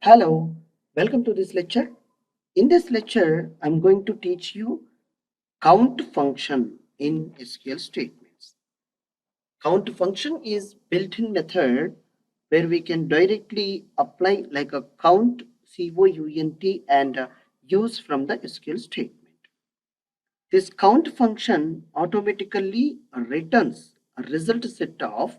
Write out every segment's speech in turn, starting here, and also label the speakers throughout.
Speaker 1: Hello, welcome to this lecture. In this lecture, I'm going to teach you count function in SQL statements. Count function is built-in method where we can directly apply like a count count and use from the SQL statement. This count function automatically returns a result set of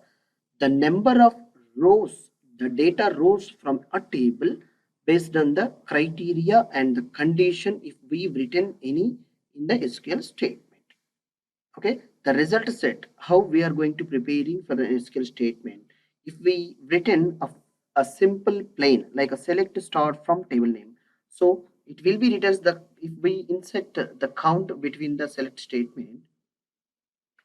Speaker 1: the number of rows, the data rows from a table based on the criteria and the condition if we've written any in the SQL statement. Okay, the result set, how we are going to preparing for the SQL statement. If we written a simple plain like a select star from table name, so it will be written the if we insert the count between the select statement,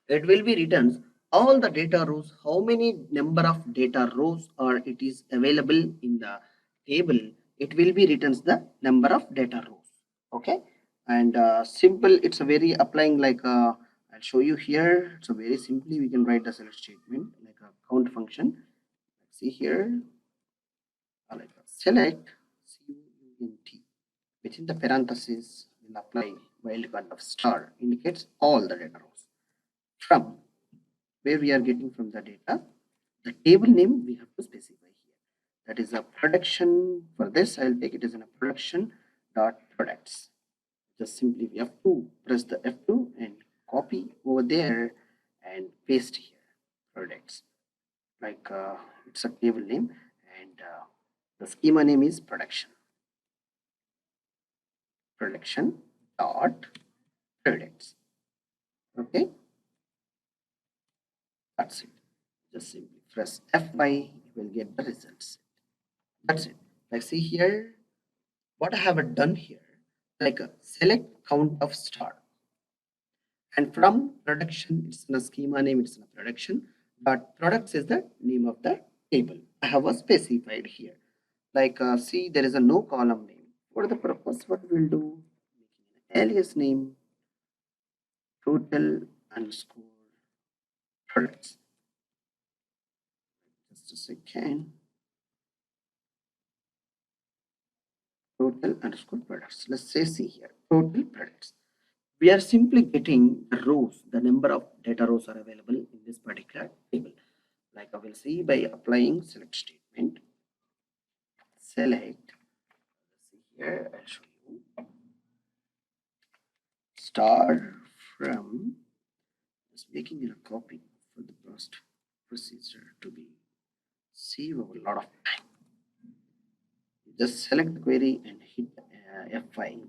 Speaker 1: it will be written all the data rows, how many number of data rows are it is available in the table. It will be written the number of data rows. Okay, and simple, it's a very applying like I'll show you here. So very simply we can write the select statement like a count function. Let's see here, like select count within the parentheses will apply wildcard of star indicates all the data rows from where we are getting from the data. The table name we have to specify here. That is a production. For this, I'll take it as a production dot products. Just simply we have to press the F2 and copy over there and paste here products. Like it's a table name and the schema name is production. Production dot products. Okay, that's it. Just simply press F5, you will get the results. That's it. Like see here, what I have done here, like a select count of star, and from production, it's in a schema name, it's in a production, but products is the name of the table. I have a specified here. Like see, there is a no column name. For the purpose, what we'll do, alias name, total underscore products. Just a second. Total underscore products. Let's say see here, total products. We are simply getting the rows, the number of data rows are available in this particular table. Like I will see by applying select statement. Select, see here, I'll show you. Star from, just making it a copy for the first procedure to be save over a lot of time. Just select the query and hit F5.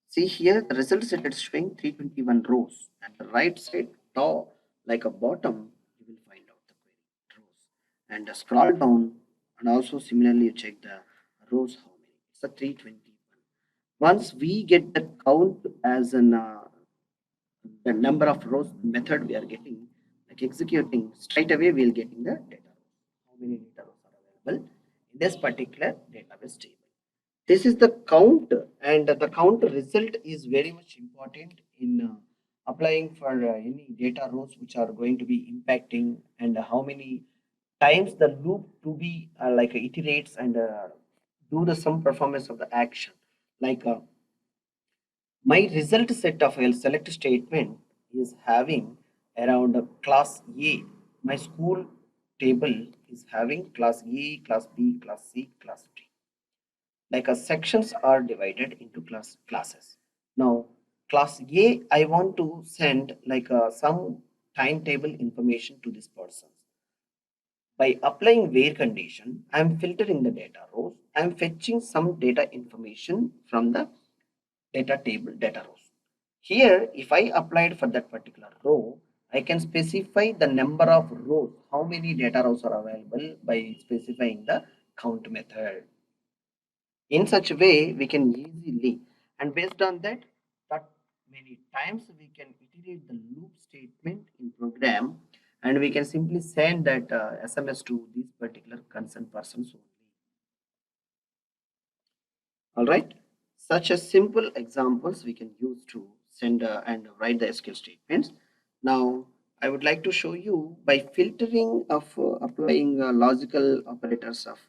Speaker 1: See here, the result set is showing 321 rows. At the right side top, like a bottom, you will find out the query rows. And scroll down, and also similarly you check the rows how many. It's a 321. Once we get the count as an the number of rows method we are getting, like executing straight away, we will getting the data rows. How many data rows are available in this particular database table. This is the count, and the count result is very much important in applying for any data rows which are going to be impacting, and how many times the loop to be like iterates and do the some performance of the action. Like my result set of a select statement is having around class A. My school table is having class A, class B, class C, class D. Like sections are divided into classes. Now class A, I want to send like some timetable information to this person. By applying where condition, I am filtering the data rows. I am fetching some data information from the data table data rows. Here, if I applied for that particular row, I can specify the number of rows, how many data rows are available by specifying the count method. In such a way, we can easily, and based on that, that many times we can iterate the loop statement in program, and we can simply send that SMS to these particular concerned persons only. All right. Such as simple examples we can use to send and write the SQL statements. Now, I would like to show you by filtering of applying logical operators of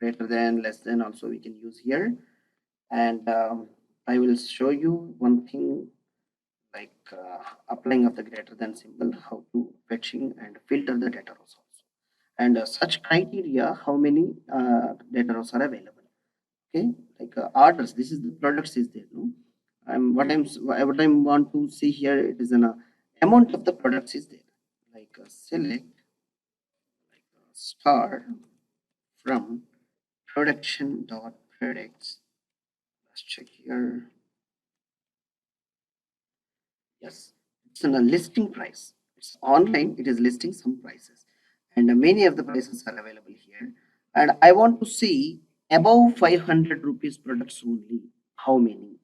Speaker 1: greater than, less than also we can use here. And I will show you one thing like applying of the greater than symbol, how to fetching and filter the data rows also. And such criteria, how many data rows are available. Okay, like orders. This is the products is there. No, what I want to see here. It is an amount of the products is there. Like select like star from production dot products. Let's check here. Yes, it's in a listing price. It's online. It is listing some prices, and many of the prices are available here. And I want to see above 500 rupees products only. How many?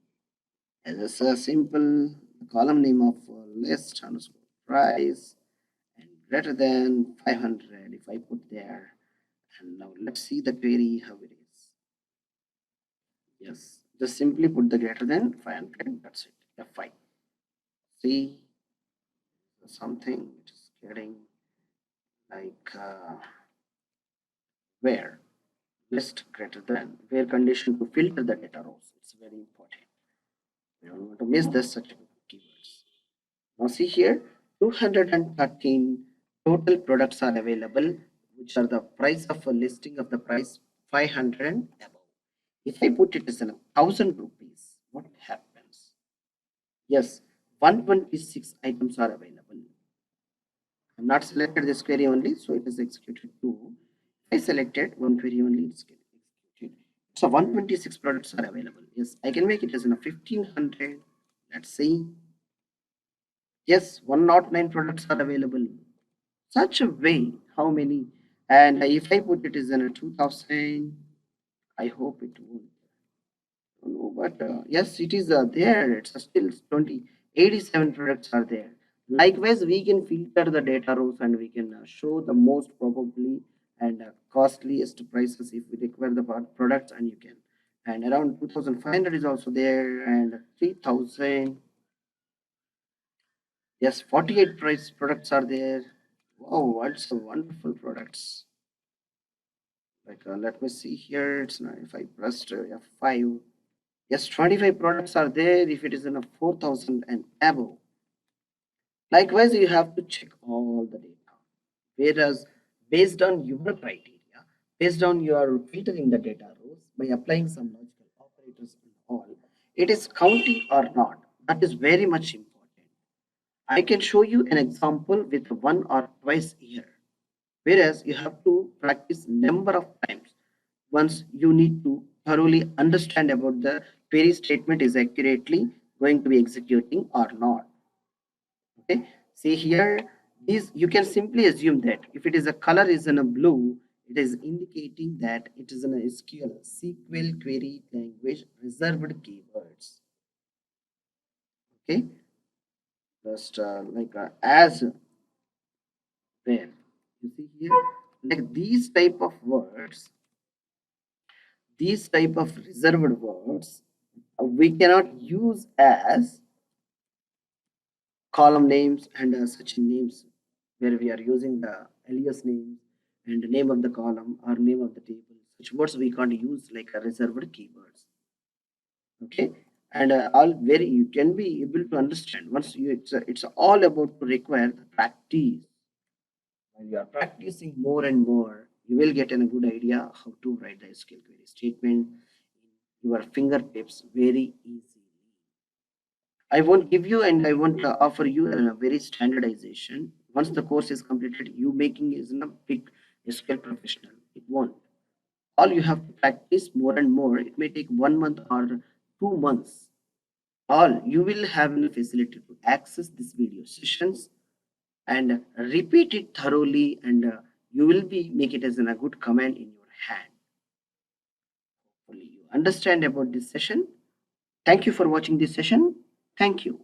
Speaker 1: As a simple column name of list underscore price and greater than 500. If I put there, and now let's see the query how it is. Yes, just simply put the greater than 500. That's it. F5. See something which is getting like where list greater than where condition to filter the data rows. It's very important. We don't want to miss this such keywords. Now see here 213 total products are available, which are the price of a listing of the price 500 and above. If I put it as an 1000 rupees, what happens? Yes, 126 items are available. I'm not selected this query only, so it is executed too. I selected one query only, it's executed. So 126 products are available. Yes, I can make it as in a 1500. Let's see. Yes, 109 products are available. Such a way, how many? And if I put it as in a 2000, I hope it won't. No, but yes, it is there. It's still 20, 87 products are there. Likewise, we can filter the data rows and we can show the most probably and costliest prices if we require the products, and you can. And around 2500 is also there, and 3000. Yes, 48 price products are there. Wow, what's a wonderful products. Like let me see here. It's not if I pressed F5. Yes, 25 products are there if it is in a 4000 and above. Likewise, you have to check all the data. Whereas, based on your criteria, based on your filtering the data rows by applying some logical operators and all, it is counting or not. That is very much important. I can show you an example with one or twice here. Whereas you have to practice number of times. Once you need to thoroughly understand about the query statement is accurately going to be executing or not. Okay, see here, these you can simply assume that if it is a color is in a blue, it is indicating that it is an SQL query language reserved keywords. Okay, just like as where you see here, like these type of words, these type of reserved words, we cannot use as column names and such names where we are using the alias names and the name of the column or name of the table. Such words we can't use like a reserved keywords. Okay, and all very you can be able to understand once you it's all about to require the practice. When you are practicing more and more, you will get a good idea how to write the SQL query statement in your fingertips very easily. I won't give you and I won't offer you a very standardization. Once the course is completed, you making is a big SQL professional. It won't. All you have to practice more and more. It may take 1 month or 2 months. All you will have the facility to access these video sessions and repeat it thoroughly, and you will be make it as a good command in your hand. Hopefully, you understand about this session. Thank you for watching this session. Thank you.